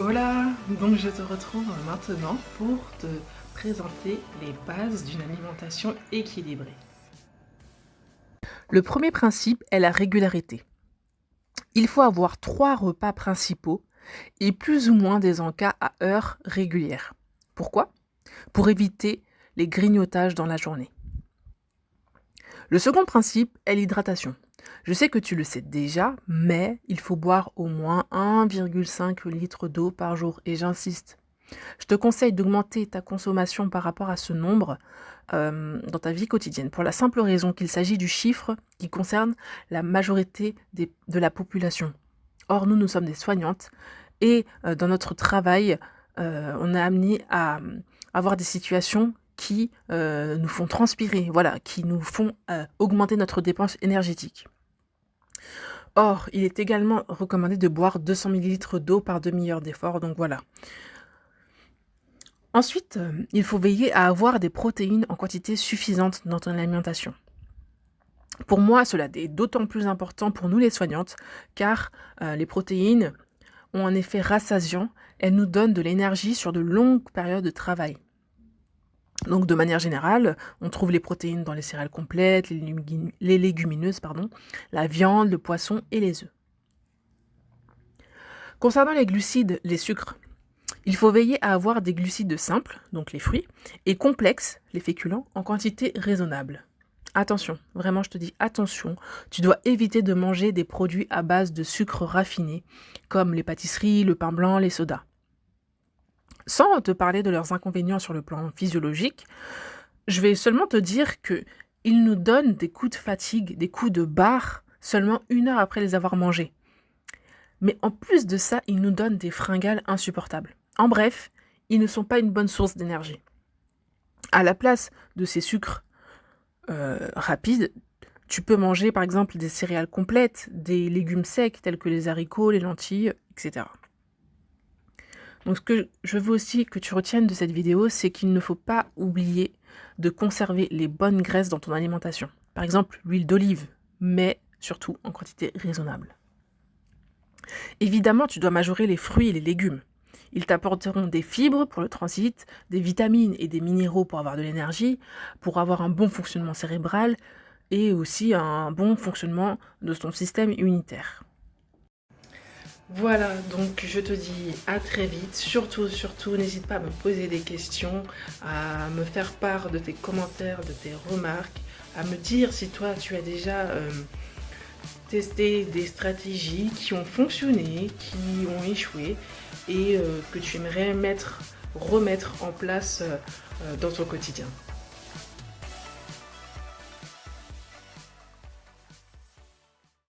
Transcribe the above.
Hola, donc je te retrouve maintenant pour te présenter les bases d'une alimentation équilibrée. Le premier principe est la régularité. Il faut avoir 3 repas principaux et plus ou moins des encas à heures régulières. Pourquoi? Pour éviter les grignotages dans la journée. Le second principe est l'hydratation. Je sais que tu le sais déjà, mais il faut boire au moins 1,5 litre d'eau par jour et j'insiste. Je te conseille d'augmenter ta consommation par rapport à ce nombre dans ta vie quotidienne, pour la simple raison qu'il s'agit du chiffre qui concerne la majorité de la population. Or, nous sommes des soignantes et dans notre travail, on est amené à avoir des situations qui nous font transpirer, voilà, qui nous font augmenter notre dépense énergétique. Or, il est également recommandé de boire 200 ml d'eau par demi-heure d'effort, donc voilà. Ensuite, il faut veiller à avoir des protéines en quantité suffisante dans ton alimentation. Pour moi, cela est d'autant plus important pour nous les soignantes, car les protéines ont un effet rassasiant, elles nous donnent de l'énergie sur de longues périodes de travail. Donc de manière générale, on trouve les protéines dans les céréales complètes, les légumineuses, la viande, le poisson et les œufs. Concernant les glucides, les sucres, il faut veiller à avoir des glucides simples, donc les fruits, et complexes, les féculents, en quantité raisonnable. Attention, vraiment je te dis attention, tu dois éviter de manger des produits à base de sucre raffiné, comme les pâtisseries, le pain blanc, les sodas. Sans te parler de leurs inconvénients sur le plan physiologique, je vais seulement te dire qu'ils nous donnent des coups de fatigue, des coups de barre, seulement 1 heure après les avoir mangés. Mais en plus de ça, ils nous donnent des fringales insupportables. En bref, ils ne sont pas une bonne source d'énergie. À la place de ces sucres rapides, tu peux manger par exemple des céréales complètes, des légumes secs tels que les haricots, les lentilles, etc. Donc ce que je veux aussi que tu retiennes de cette vidéo, c'est qu'il ne faut pas oublier de conserver les bonnes graisses dans ton alimentation. Par exemple, l'huile d'olive, mais surtout en quantité raisonnable. Évidemment, tu dois majorer les fruits et les légumes. Ils t'apporteront des fibres pour le transit, des vitamines et des minéraux pour avoir de l'énergie, pour avoir un bon fonctionnement cérébral et aussi un bon fonctionnement de ton système immunitaire. Voilà, donc je te dis à très vite. Surtout, n'hésite pas à me poser des questions, à me faire part de tes commentaires, de tes remarques, à me dire si toi tu as déjà testé des stratégies qui ont fonctionné, qui ont échoué et que tu aimerais remettre en place dans ton quotidien.